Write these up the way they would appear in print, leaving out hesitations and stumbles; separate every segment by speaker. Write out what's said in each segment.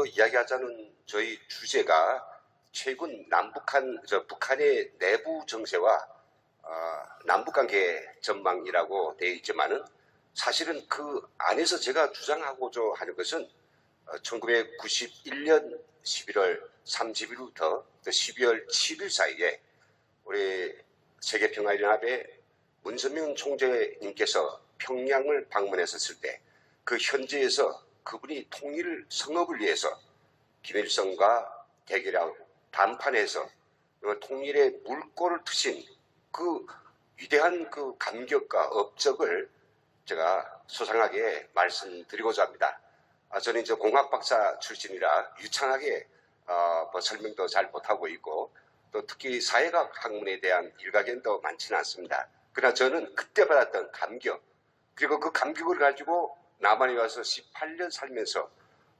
Speaker 1: 이야기하자는 저희 주제가 최근 북한의 내부 정세와 남북관계 전망이라고 되어 있지만은 사실은 그 안에서 제가 주장하고자 하는 것은 1991년 11월 30일부터 12월 7일 사이에 우리 세계평화연합의 문선명 총재님께서 평양을 방문했었을 때 그 현지에서 그분이 통일 성업을 위해서 김일성과 대결하고 담판해서 통일의 물꼬를 트신 그 위대한 그 감격과 업적을 제가 소상하게 말씀드리고자 합니다. 저는 이제 공학 박사 출신이라 유창하게 설명도 잘 못하고 있고 또 특히 사회학 학문에 대한 일가견도 많지는 않습니다. 그러나 저는 그때 받았던 감격 그리고 그 감격을 가지고 남한에 와서 18년 살면서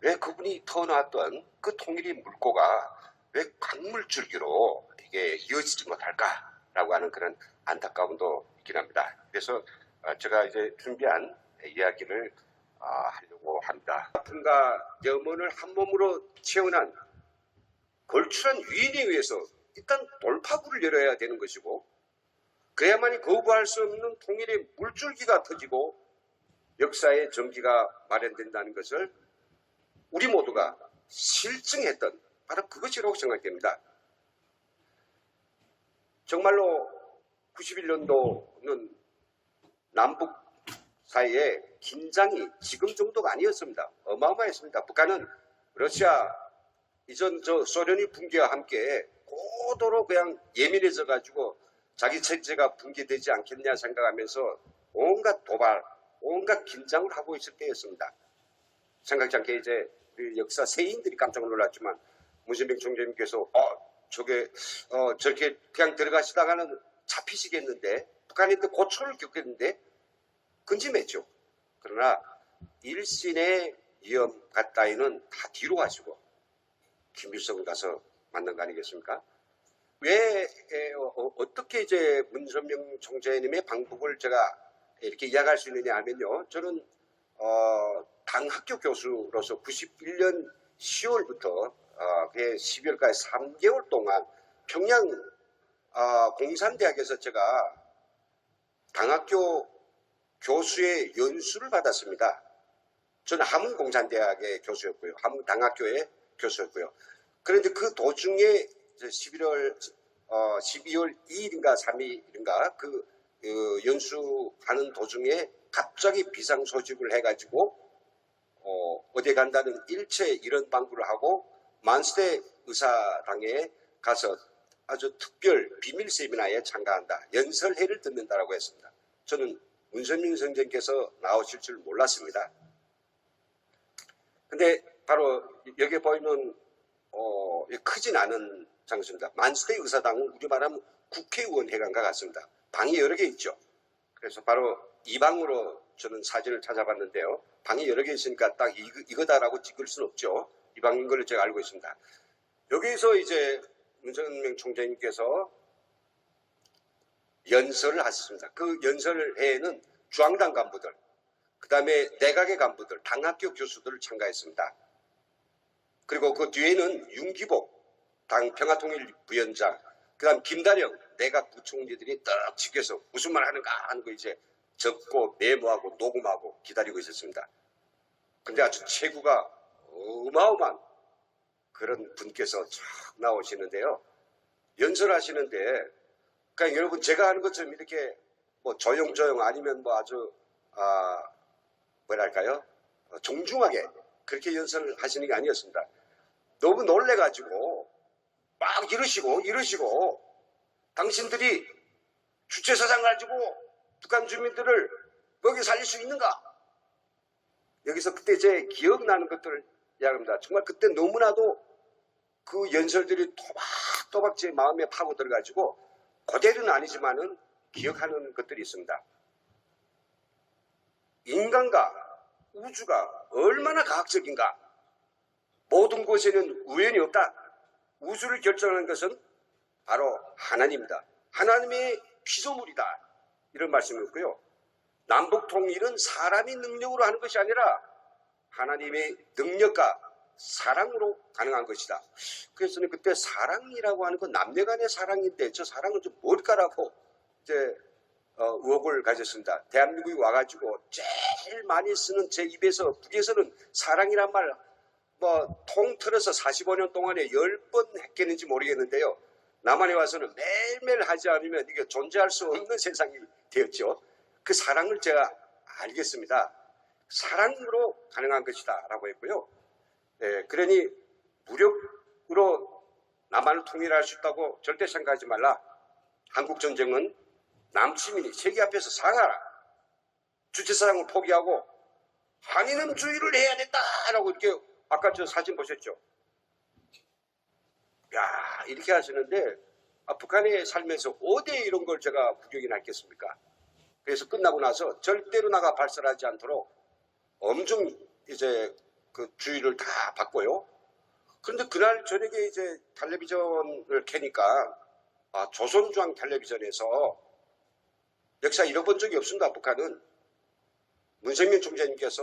Speaker 1: 왜 그분이 터놓았던 그 통일의 물꼬가 왜 강물줄기로 이게 이어지지 못할까라고 하는 그런 안타까움도 있긴 합니다. 그래서 제가 이제 준비한 이야기를 하려고 합니다. 아픔과 염원을 한 몸으로 채워난 걸출한 위인에 의해서 일단 돌파구를 열어야 되는 것이고 그래야만이 거부할 수 없는 통일의 물줄기가 터지고 역사의 전기가 마련된다는 것을 우리 모두가 실증했던 바로 그것이라고 생각됩니다. 정말로 91년도는 남북 사이에 긴장이 지금 정도가 아니었습니다. 어마어마했습니다. 북한은 러시아 이전 소련이 붕괴와 함께 고도로 그냥 예민해져 가지고 자기 체제가 붕괴되지 않겠냐 생각하면서 온갖 도발, 온갖 긴장을 하고 있을 때였습니다. 생각지 않게 이제 우리 역사 세인들이 깜짝 놀랐지만 문선명 총재님께서 저렇게 그냥 들어가시다가는 잡히시겠는데 북한인들 고초를 겪겠는데 근심했죠. 그러나 일신의 위험 가따위는 다 뒤로 가시고 김일성을 가서 만난 거 아니겠습니까? 왜 어떻게 이제 문선명 총재님의 방법을 제가 이렇게 이야기할 수 있느냐 하면요. 저는 당학교 교수로서 91년 10월부터 12월까지 3개월 동안 평양 공산대학에서 제가 당학교 교수의 연수를 받았습니다. 저는 함흥공산대학의 교수였고요. 함흥당학교의 교수였고요. 그런데 그 도중에 12월 2일인가 3일인가 그 연수하는 도중에 갑자기 비상소집을 해가지고 어디에 간다는 일체 이런 방구를 하고 만수대 의사당에 가서 아주 특별 비밀 세미나에 참가한다. 연설회를 듣는다라고 했습니다. 저는 문선명 선생님께서 나오실 줄 몰랐습니다. 근데 바로 여기 보이는 크진 않은 장소입니다. 만수대 의사당은 우리 말하면 국회의원회관과 같습니다. 방이 여러 개 있죠. 그래서 바로 이 방으로 저는 사진을 찾아봤는데요. 방이 여러 개 있으니까 딱 이거다라고 찍을 수는 없죠. 이 방인 걸로 제가 알고 있습니다. 여기서 이제 문선명 총재님께서 연설을 하셨습니다. 그 연설회에는 중앙당 간부들, 그 다음에 내각의 간부들, 당학교 교수들을 참가했습니다. 그리고 그 뒤에는 윤기복 당 평화통일부위원장, 그 다음 김다령 내각 부총리들이 떡 지켜서 무슨 말 하는가 하는 거 이제 적고 메모하고 녹음하고 기다리고 있었습니다. 근데 아주 체구가 어마어마한 그런 분께서 쫙 나오시는데요. 연설하시는데, 그러니까 여러분 제가 하는 것처럼 이렇게 뭐 조용조용 아니면 뭐 아주 뭐랄까요? 정중하게 그렇게 연설을 하시는 게 아니었습니다. 너무 놀래가지고 막 이러시고 당신들이 주체사상 가지고 북한 주민들을 먹여 살릴 수 있는가? 여기서 그때 제 기억나는 것들을 이야기합니다. 정말 그때 너무나도 그 연설들이 또박또박 제 마음에 파고 들어가지고 그대로는 아니지만은 기억하는 것들이 있습니다. 인간과 우주가 얼마나 과학적인가? 모든 곳에는 우연이 없다. 우주를 결정하는 것은 바로 하나님이다. 하나님의 피조물이다. 이런 말씀이었고요. 남북 통일은 사람이 능력으로 하는 것이 아니라 하나님의 능력과 사랑으로 가능한 것이다. 그래서 그때 사랑이라고 하는 건 남녀 간의 사랑인데 저 사랑은 좀 뭘까라고 이제 의혹을 가졌습니다. 대한민국에 와가지고 제일 많이 쓰는 제 입에서 북에서는 사랑이란 말 뭐 통틀어서 45년 동안에 10번 했겠는지 모르겠는데요. 남한에 와서는 매일매일 하지 않으면 이게 존재할 수 없는 세상이 되었죠. 그 사랑을 제가 알겠습니다. 사랑으로 가능한 것이다 라고 했고요. 그러니 무력으로 남한을 통일할 수 있다고 절대 생각하지 말라. 한국전쟁은 남시민이 세계 앞에서 상하라. 주체사상을 포기하고 한인음주의를 해야 된다라고 이렇게 아까 저 사진 보셨죠? 야, 이렇게 하시는데 북한에 살면서 어디에 이런 걸 제가 구경이나 했겠습니까? 그래서 끝나고 나서 절대로 나가 발설하지 않도록 엄청 이제 그 주의를 다 받고요. 그런데 그날 저녁에 이제 텔레비전을 켜니까 조선중앙 텔레비전에서 역사 잃어본 적이 없습니다. 북한은 문세민 총재님께서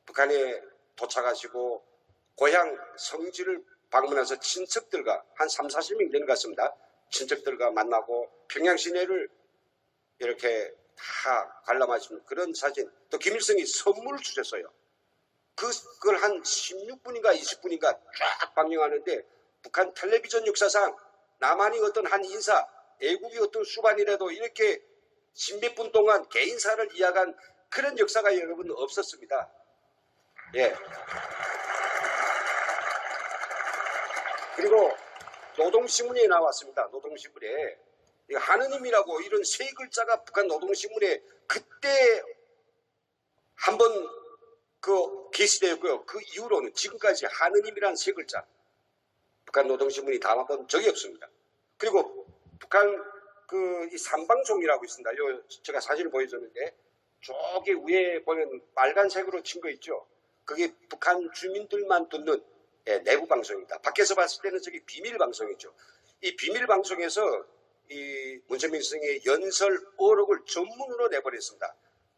Speaker 1: 북한에 도착하시고 고향 성지를 방문해서 친척들과 한 3, 40명 되는 것 같습니다. 친척들과 만나고 평양 시내를 이렇게 다 관람하시는 그런 사진. 또 김일성이 선물을 주셨어요. 그걸 한 16분인가 20분인가 쫙 방영하는데 북한 텔레비전 역사상 남한이 어떤 한 인사, 애국이 어떤 수반이라도 이렇게 십몇 분 동안 개인사를 이야기한 그런 역사가 여러분 없었습니다. 예. 그리고 노동신문에 나왔습니다. 노동신문에 하느님이라고 이런 세 글자가 북한 노동신문에 그때 한번 게시되었고요. 그 이후로는 지금까지 하느님이라는 세 글자 북한 노동신문이 담아본 적이 없습니다. 그리고 북한 이 삼방송이라고 있습니다. 제가 사진을 보여줬는데 저기 위에 보면 빨간색으로 친 거 있죠. 그게 북한 주민들만 듣는 내부 방송입니다. 밖에서 봤을 때는 저기 비밀 방송이죠. 이 비밀 방송에서 이 문세민 선생의 연설 어록을 전문으로 내버렸습니다.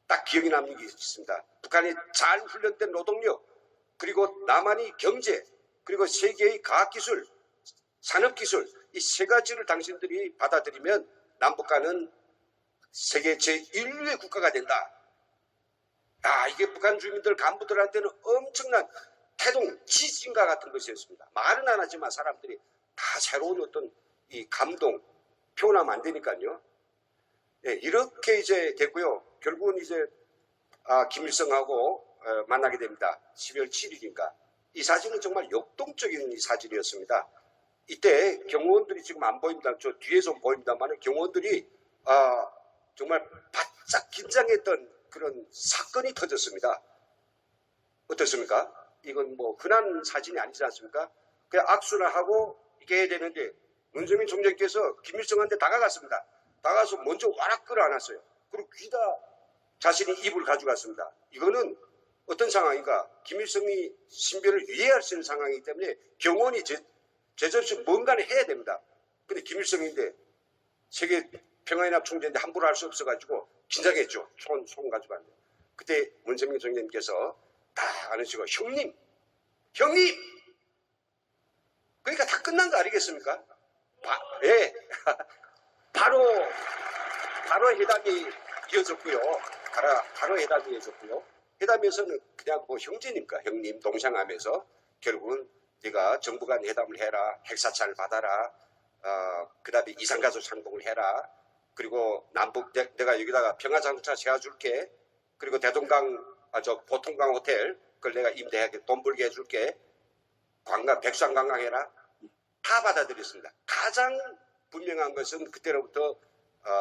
Speaker 1: 딱 기억에 남는 게 있습니다. 북한이 잘 훈련된 노동력, 그리고 남한이 경제, 그리고 세계의 과학기술, 산업기술, 이 세 가지를 당신들이 받아들이면 남북한은 세계 제1류의 국가가 된다. 이게 북한 주민들 간부들한테는 엄청난 태동, 지진과 같은 것이었습니다. 말은 안 하지만 사람들이 다 새로운 어떤 이 감동, 표현하면 안 되니까요. 이렇게 이제 됐고요. 결국은 이제 김일성하고 만나게 됩니다. 12월 7일인가. 이 사진은 정말 역동적인 이 사진이었습니다. 이때 경호원들이 지금 안 보입니다. 저 뒤에서 보입니다만 경호원들이 정말 바짝 긴장했던 그런 사건이 터졌습니다. 어떻습니까? 이건 뭐 흔한 사진이 아니지 않습니까? 그냥 악수를 하고 이게 해야 되는데 문재민 총장께서 김일성한테 다가갔습니다. 다가가서 먼저 와락 끌어안았어요. 그리고 귀다 자신이 입을 가져갔습니다. 이거는 어떤 상황인가? 김일성이 신변을 위해할 수 있는 상황이기 때문에 경호원이 제절없이 뭔가를 해야 됩니다. 근데 김일성인데 세계 평화연합 총재인데 함부로 할 수 없어가지고 긴장했죠. 손 가지고 왔는데 그때 문세민 총장님께서 딱 안으시고 형님 그러니까 다 끝난 거 아니겠습니까? 예. 바로 회담이 이어졌고요. 바로 회담이 이어졌고요. 회담에서는 그냥 뭐 형제니까 형님 동생하면서 결국은 네가 정부 간 회담을 해라, 핵사찰을 받아라, 그 다음에 이산가족 상봉을 해라, 그리고 남북 내가 여기다가 평화장차 세워줄게, 그리고 대동강 보통강 호텔 그걸 내가 임대하게 돈 벌게 해줄게, 백수항 관광해라, 다 받아들였습니다. 가장 분명한 것은 그때로부터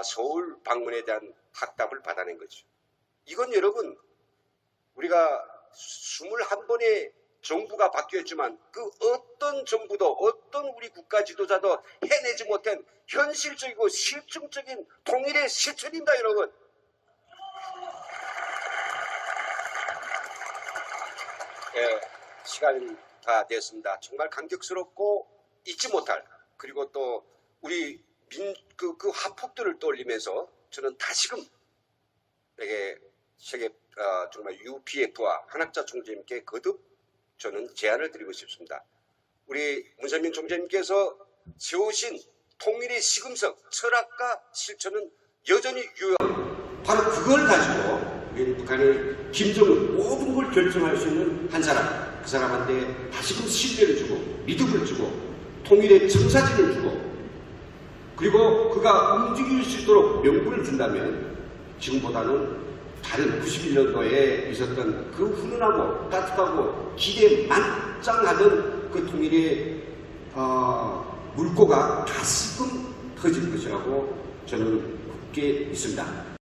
Speaker 1: 서울 방문에 대한 확답을 받아낸 거죠. 이건 여러분 우리가 21번의 정부가 바뀌었지만 그 어떤 정부도 어떤 우리 국가 지도자도 해내지 못한 현실적이고 실증적인 통일의 실천입니다, 여러분. 예, 시간이 다 됐습니다. 정말 감격스럽고 잊지 못할, 그리고 또 우리 그 화폭들을 떠올리면서 저는 다시금 세계 정말 UPF와 한학자 총재님께 거듭 저는 제안을 드리고 싶습니다. 우리 문선민 총재님께서 세우신 통일의 시금석, 철학과 실천은 여전히 유효합니다. 바로 그걸 가지고 우리 북한의 김정은 모든 걸 결정할 수 있는 한 사람, 그 사람한테 다시금 신뢰를 주고 믿음을 주고 통일의 청사진을 주고 그리고 그가 움직일 수 있도록 명분을 준다면 지금보다는 다른 91년도에 있었던 그 훈훈하고 따뜻하고 기대 만장하던 그 통일의 물꼬가 다시금 터질 것이라고 저는 굳게 믿습니다.